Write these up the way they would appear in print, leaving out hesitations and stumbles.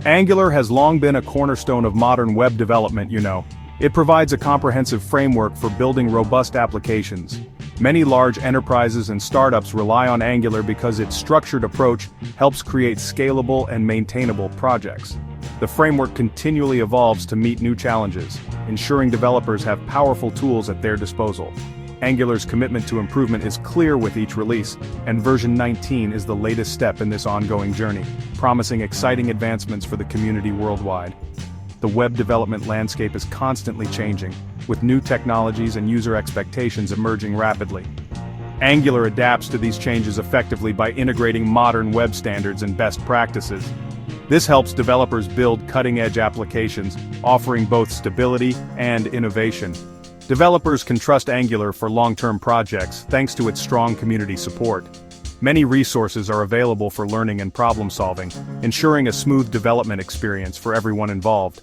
Angular has long been a cornerstone of modern web development, you know. It provides a comprehensive framework for building robust applications. Many large enterprises and startups rely on Angular because its structured approach helps create scalable and maintainable projects. The framework continually evolves to meet new challenges, ensuring developers have powerful tools at their disposal. Angular's commitment to improvement is clear with each release, and version 19 is the latest step in this ongoing journey, promising exciting advancements for the community worldwide. The web development landscape is constantly changing, with new technologies and user expectations emerging rapidly. Angular adapts to these changes effectively by integrating modern web standards and best practices. This helps developers build cutting-edge applications, offering both stability and innovation. Developers can trust Angular for long-term projects thanks to its strong community support. Many resources are available for learning and problem-solving, ensuring a smooth development experience for everyone involved.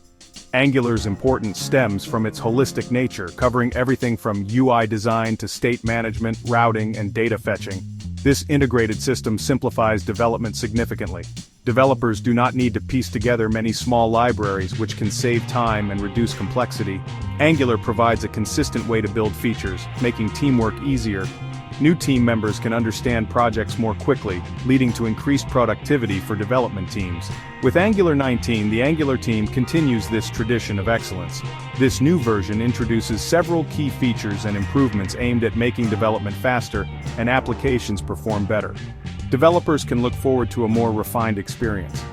Angular's importance stems from its holistic nature, covering everything from UI design to state management, routing, and data fetching. This integrated system simplifies development significantly. Developers do not need to piece together many small libraries, which can save time and reduce complexity. Angular provides a consistent way to build features, making teamwork easier. New team members can understand projects more quickly, leading to increased productivity for development teams. With Angular 19, the Angular team continues this tradition of excellence. This new version introduces several key features and improvements aimed at making development faster and applications perform better. Developers can look forward to a more refined experience.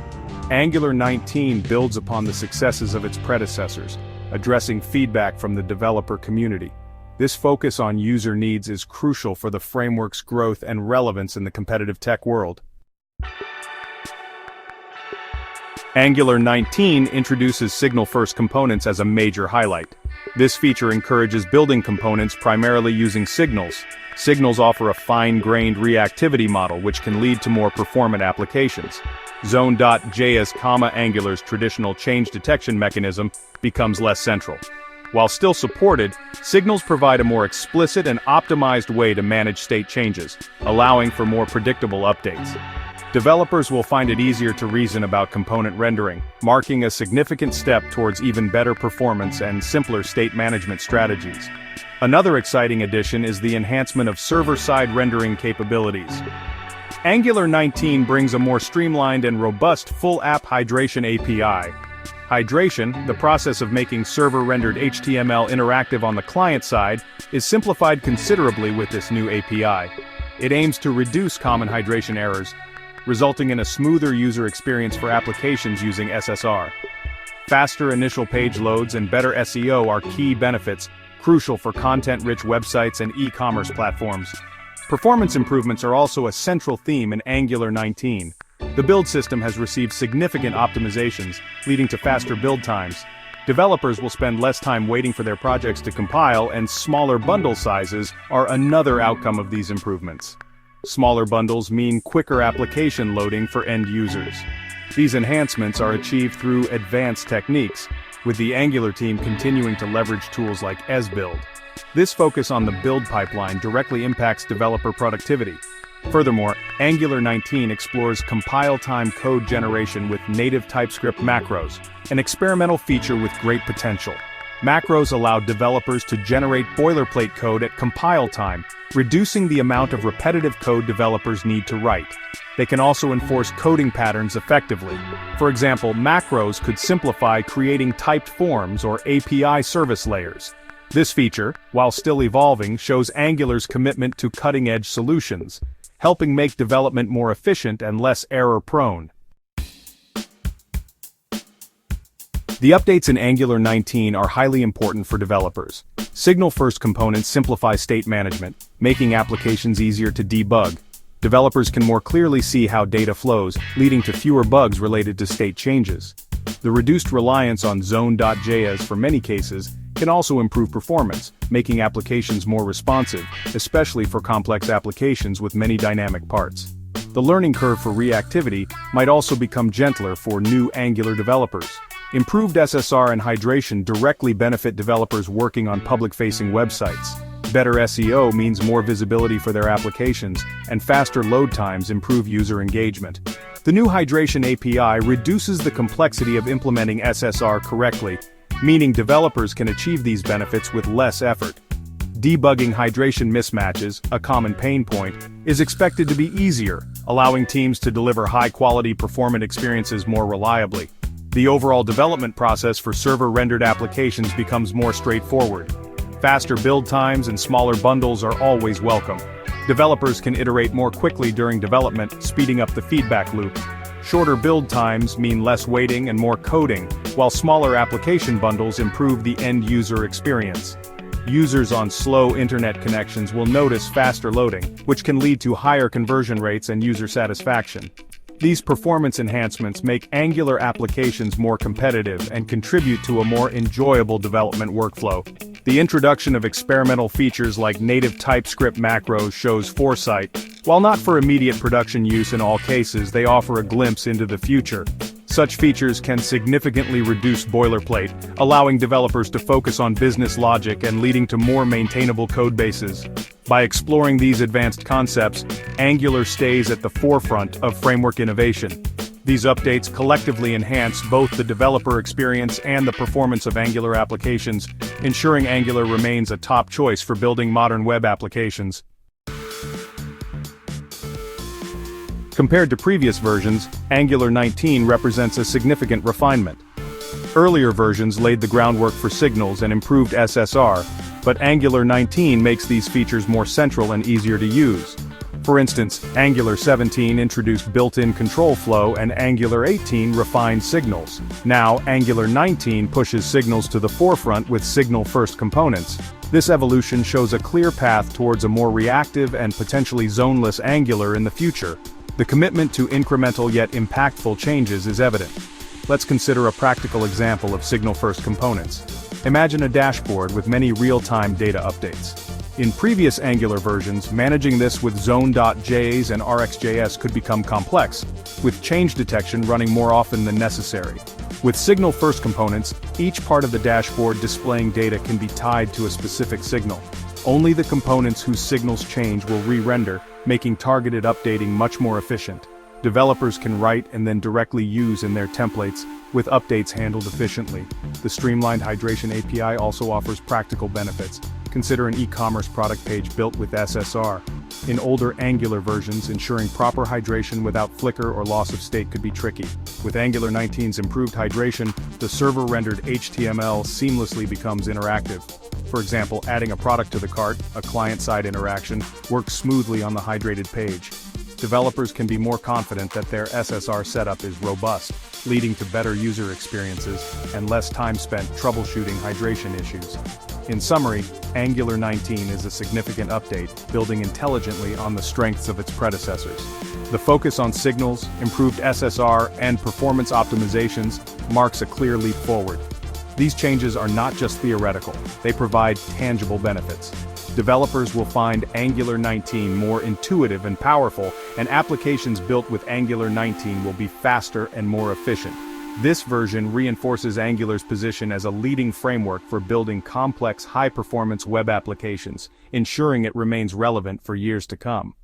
Angular 19 builds upon the successes of its predecessors, addressing feedback from the developer community. This focus on user needs is crucial for the framework's growth and relevance in the competitive tech world. Angular 19 introduces signal-first components as a major highlight. This feature encourages building components primarily using signals. Signals offer a fine-grained reactivity model which can lead to more performant applications. Zone.js, Angular's traditional change detection mechanism becomes less central. While still supported, signals provide a more explicit and optimized way to manage state changes, allowing for more predictable updates. Developers will find it easier to reason about component rendering, marking a significant step towards even better performance and simpler state management strategies. Another exciting addition is the enhancement of server-side rendering capabilities. Angular 19 brings a more streamlined and robust full app hydration API. Hydration, the process of making server-rendered HTML interactive on the client side, is simplified considerably with this new API. It aims to reduce common hydration errors, resulting in a smoother user experience for applications using SSR. Faster initial page loads and better SEO are key benefits, crucial for content-rich websites and e-commerce platforms. Performance improvements are also a central theme in Angular 19. The build system has received significant optimizations, leading to faster build times. Developers will spend less time waiting for their projects to compile, and smaller bundle sizes are another outcome of these improvements. Smaller bundles mean quicker application loading for end users. These enhancements are achieved through advanced techniques, with the Angular team continuing to leverage tools like sbuild. This focus on the build pipeline directly impacts developer productivity. Furthermore, Angular 19 explores compile-time code generation with native TypeScript macros, an experimental feature with great potential. Macros allow developers to generate boilerplate code at compile time, reducing the amount of repetitive code developers need to write. They can also enforce coding patterns effectively. For example, macros could simplify creating typed forms or API service layers. This feature, while still evolving, shows Angular's commitment to cutting-edge solutions, helping make development more efficient and less error-prone. The updates in Angular 19 are highly important for developers. Signal-first components simplify state management, making applications easier to debug. Developers can more clearly see how data flows, leading to fewer bugs related to state changes. The reduced reliance on Zone.js for many cases can also improve performance, making applications more responsive, especially for complex applications with many dynamic parts. The learning curve for reactivity might also become gentler for new Angular developers. Improved SSR and hydration directly benefit developers working on public-facing websites. Better SEO means more visibility for their applications, and faster load times improve user engagement. The new hydration API reduces the complexity of implementing SSR correctly, meaning developers can achieve these benefits with less effort. Debugging hydration mismatches, a common pain point, is expected to be easier, allowing teams to deliver high-quality performant experiences more reliably. The overall development process for server-rendered applications becomes more straightforward. Faster build times and smaller bundles are always welcome. Developers can iterate more quickly during development, speeding up the feedback loop. Shorter build times mean less waiting and more coding, while smaller application bundles improve the end-user experience. Users on slow internet connections will notice faster loading, which can lead to higher conversion rates and user satisfaction. These performance enhancements make Angular applications more competitive and contribute to a more enjoyable development workflow. The introduction of experimental features like native TypeScript macros shows foresight. While not for immediate production use in all cases, they offer a glimpse into the future. Such features can significantly reduce boilerplate, allowing developers to focus on business logic and leading to more maintainable codebases. By exploring these advanced concepts, Angular stays at the forefront of framework innovation. These updates collectively enhance both the developer experience and the performance of Angular applications, ensuring Angular remains a top choice for building modern web applications. Compared to previous versions, Angular 19 represents a significant refinement. Earlier versions laid the groundwork for signals and improved SSR, but Angular 19 makes these features more central and easier to use. For instance, Angular 17 introduced built-in control flow and Angular 18 refined signals. Now, Angular 19 pushes signals to the forefront with signal-first components. This evolution shows a clear path towards a more reactive and potentially zoneless Angular in the future. The commitment to incremental yet impactful changes is evident. Let's consider a practical example of signal-first components. Imagine a dashboard with many real-time data updates. In previous Angular versions, managing this with zone.js and RxJS could become complex, with change detection running more often than necessary. With signal-first components, each part of the dashboard displaying data can be tied to a specific signal. Only the components whose signals change will re-render, making targeted updating much more efficient. Developers can write and then directly use in their templates, with updates handled efficiently. The streamlined hydration API also offers practical benefits. Consider an e-commerce product page built with SSR. In older Angular versions, ensuring proper hydration without flicker or loss of state could be tricky. With Angular 19's improved hydration, the server-rendered HTML seamlessly becomes interactive. For example, adding a product to the cart, a client-side interaction, works smoothly on the hydrated page. Developers can be more confident that their SSR setup is robust, leading to better user experiences and less time spent troubleshooting hydration issues. In summary, Angular 19 is a significant update, building intelligently on the strengths of its predecessors. The focus on signals, improved SSR, and performance optimizations marks a clear leap forward. These changes are not just theoretical, they provide tangible benefits. Developers will find Angular 19 more intuitive and powerful, and applications built with Angular 19 will be faster and more efficient. This version reinforces Angular's position as a leading framework for building complex, high-performance web applications, ensuring it remains relevant for years to come.